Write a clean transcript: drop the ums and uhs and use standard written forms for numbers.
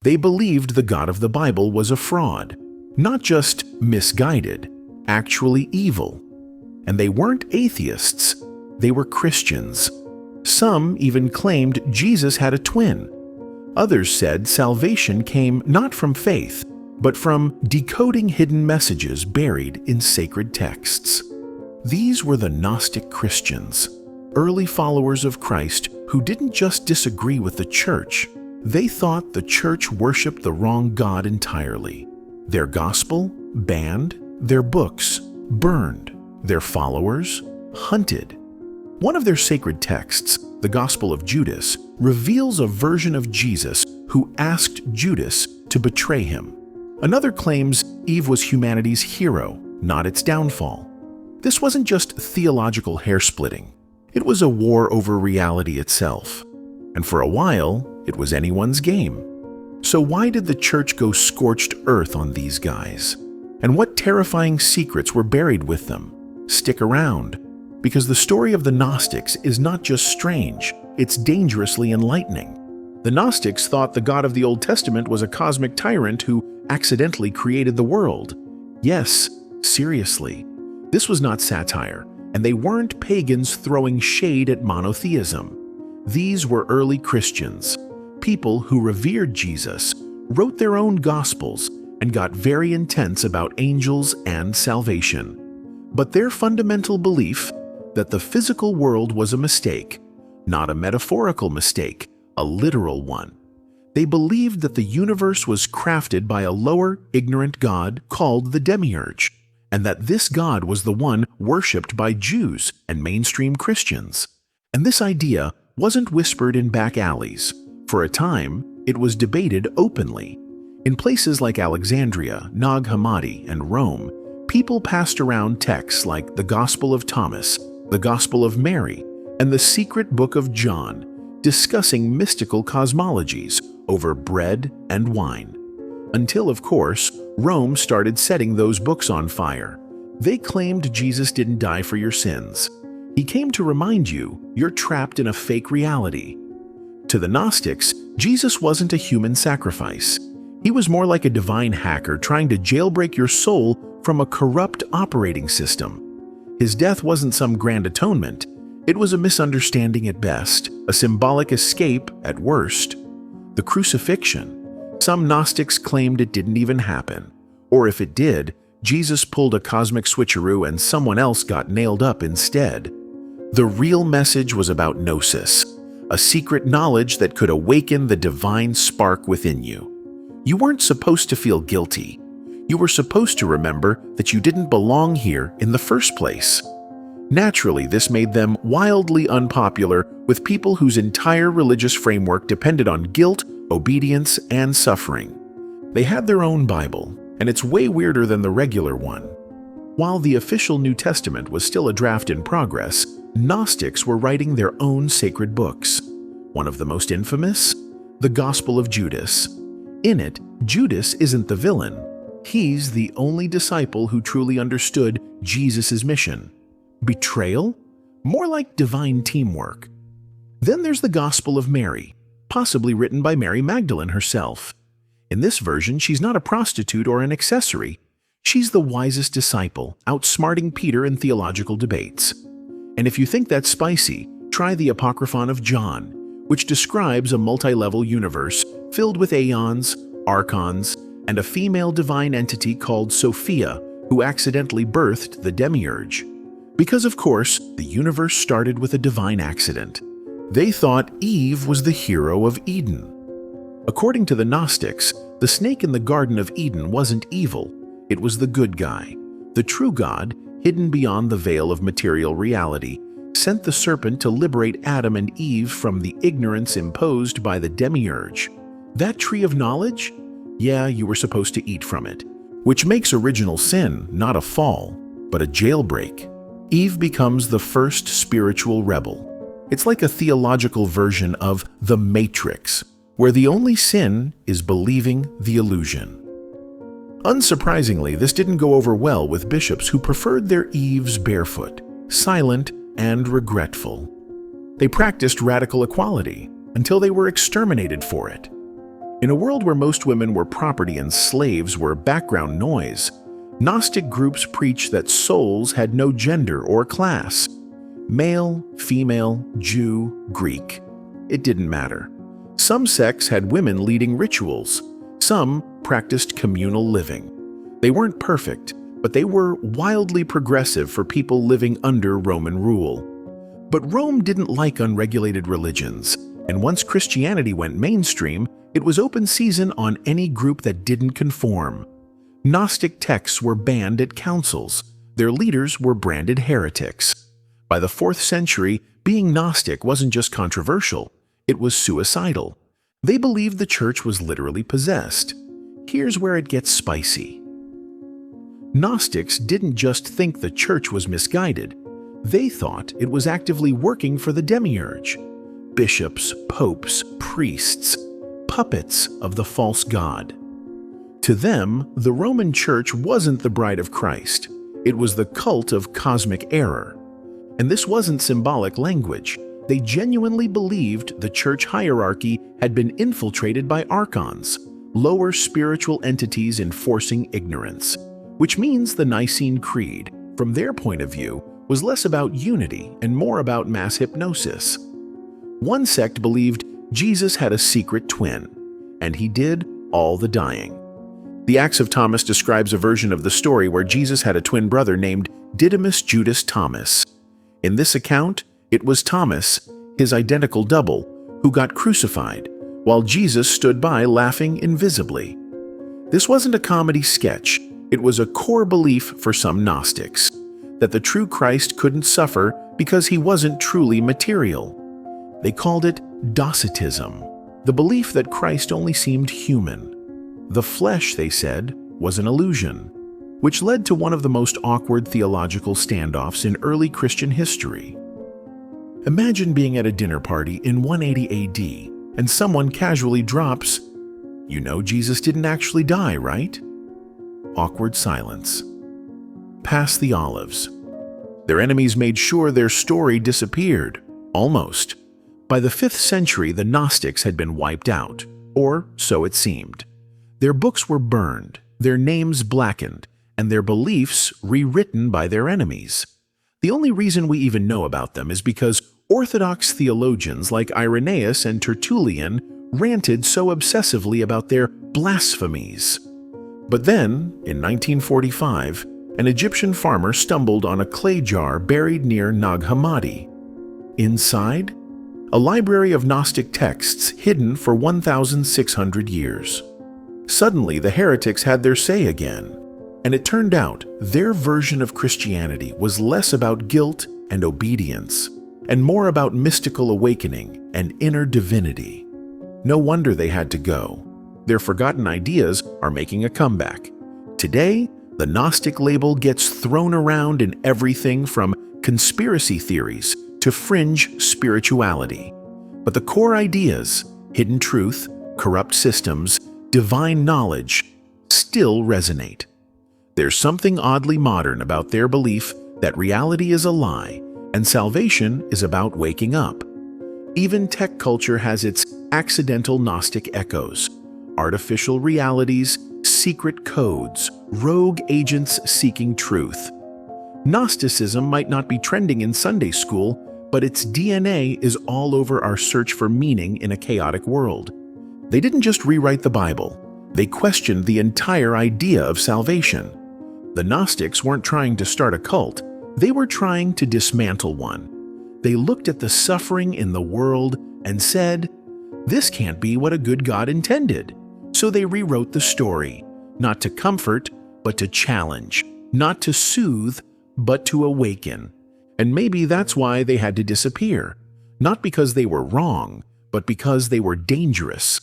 They believed the God of the Bible was a fraud, not just misguided, actually evil. And they weren't atheists, they were Christians. Some even claimed Jesus had a twin. Others said salvation came not from faith, but from decoding hidden messages buried in sacred texts. These were the Gnostic Christians, early followers of Christ who didn't just disagree with the church. They thought the church worshipped the wrong God entirely. Their gospel banned, their books burned, their followers hunted. One of their sacred texts, the Gospel of Judas, reveals a version of Jesus who asked Judas to betray him. Another claims Eve was humanity's hero, not its downfall. This wasn't just theological hair-splitting. It was a war over reality itself. And for a while, it was anyone's game. So why did the church go scorched earth on these guys? And what terrifying secrets were buried with them? Stick around, because the story of the Gnostics is not just strange, it's dangerously enlightening. The Gnostics thought the God of the Old Testament was a cosmic tyrant who accidentally created the world. Yes, seriously. This was not satire, and they weren't pagans throwing shade at monotheism. These were early Christians, people who revered Jesus, wrote their own gospels, and got very intense about angels and salvation. But their fundamental belief that the physical world was a mistake, not a metaphorical mistake, a literal one. They believed that the universe was crafted by a lower, ignorant God called the demiurge, and that this God was the one worshipped by Jews and mainstream Christians. And this idea wasn't whispered in back alleys. For a time, it was debated openly. In places like Alexandria, Nag Hammadi, and Rome, people passed around texts like the Gospel of Thomas, the Gospel of Mary, and the secret book of John, discussing mystical cosmologies over bread and wine. Until, of course, Rome started setting those books on fire. They claimed Jesus didn't die for your sins. He came to remind you you're trapped in a fake reality. To the Gnostics, Jesus wasn't a human sacrifice. He was more like a divine hacker trying to jailbreak your soul from a corrupt operating system. His death wasn't some grand atonement. It was a misunderstanding at best, a symbolic escape at worst. The crucifixion. Some Gnostics claimed it didn't even happen. Or if it did, Jesus pulled a cosmic switcheroo and someone else got nailed up instead. The real message was about gnosis, a secret knowledge that could awaken the divine spark within you. You weren't supposed to feel guilty. You were supposed to remember that you didn't belong here in the first place. Naturally, this made them wildly unpopular with people whose entire religious framework depended on guilt, obedience, and suffering. They had their own Bible, and it's way weirder than the regular one. While the official New Testament was still a draft in progress, Gnostics were writing their own sacred books. One of the most infamous? The Gospel of Judas. In it, Judas isn't the villain. He's the only disciple who truly understood Jesus' mission. Betrayal? More like divine teamwork. Then there's the Gospel of Mary, possibly written by Mary Magdalene herself. In this version, she's not a prostitute or an accessory. She's the wisest disciple, outsmarting Peter in theological debates. And if you think that's spicy, try the Apocryphon of John, which describes a multi-level universe filled with aeons, archons, and a female divine entity called Sophia, who accidentally birthed the demiurge. Because, of course, the universe started with a divine accident. They thought Eve was the hero of Eden. According to the Gnostics, the snake in the Garden of Eden wasn't evil. It was the good guy. The true God, hidden beyond the veil of material reality, sent the serpent to liberate Adam and Eve from the ignorance imposed by the demiurge. That tree of knowledge? Yeah, you were supposed to eat from it, which makes original sin not a fall, but a jailbreak. Eve becomes the first spiritual rebel. It's like a theological version of The Matrix, where the only sin is believing the illusion. Unsurprisingly, this didn't go over well with bishops who preferred their Eves barefoot, silent, and regretful. They practiced radical equality until they were exterminated for it. In a world where most women were property and slaves were background noise, Gnostic groups preached that souls had no gender or class. Male, female, Jew, Greek. It didn't matter. Some sects had women leading rituals. Some practiced communal living. They weren't perfect, but they were wildly progressive for people living under Roman rule. But Rome didn't like unregulated religions, and once Christianity went mainstream, it was open season on any group that didn't conform. Gnostic texts were banned at councils. Their leaders were branded heretics. By the 4th century, being Gnostic wasn't just controversial, it was suicidal. They believed the church was literally possessed. Here's where it gets spicy. Gnostics didn't just think the church was misguided. They thought it was actively working for the demiurge. Bishops, popes, priests, puppets of the false god. To them, the Roman Church wasn't the bride of Christ. It was the cult of cosmic error. And this wasn't symbolic language. They genuinely believed the church hierarchy had been infiltrated by archons, lower spiritual entities enforcing ignorance, which means the Nicene Creed, from their point of view, was less about unity and more about mass hypnosis. One sect believed Jesus had a secret twin, and he did all the dying. The Acts of Thomas describes a version of the story where Jesus had a twin brother named Didymus Judas Thomas. In this account, it was Thomas, his identical double, who got crucified, while Jesus stood by laughing invisibly. This wasn't a comedy sketch, it was a core belief for some Gnostics, that the true Christ couldn't suffer because he wasn't truly material. They called it Docetism, the belief that Christ only seemed human. The flesh, they said, was an illusion, which led to one of the most awkward theological standoffs in early Christian history. Imagine being at a dinner party in 180 AD and someone casually drops, "You know Jesus didn't actually die, right?" Awkward silence. Pass the olives. Their enemies made sure their story disappeared, almost. By the 5th century, the Gnostics had been wiped out, or so it seemed. Their books were burned, their names blackened, and their beliefs rewritten by their enemies. The only reason we even know about them is because Orthodox theologians like Irenaeus and Tertullian ranted so obsessively about their blasphemies. But then, in 1945, an Egyptian farmer stumbled on a clay jar buried near Nag Hammadi. Inside, a library of Gnostic texts hidden for 1,600 years. Suddenly, the heretics had their say again, and it turned out their version of Christianity was less about guilt and obedience, and more about mystical awakening and inner divinity. No wonder they had to go. Their forgotten ideas are making a comeback. Today, the Gnostic label gets thrown around in everything from conspiracy theories to fringe spirituality. But the core ideas, hidden truth, corrupt systems, divine knowledge, still resonate. There's something oddly modern about their belief that reality is a lie and salvation is about waking up. Even tech culture has its accidental Gnostic echoes, artificial realities, secret codes, rogue agents seeking truth. Gnosticism might not be trending in Sunday school, but its DNA is all over our search for meaning in a chaotic world. They didn't just rewrite the Bible, they questioned the entire idea of salvation. The Gnostics weren't trying to start a cult, they were trying to dismantle one. They looked at the suffering in the world and said, "This can't be what a good God intended." So they rewrote the story, not to comfort, but to challenge, not to soothe, but to awaken. And maybe that's why they had to disappear, not because they were wrong, but because they were dangerous.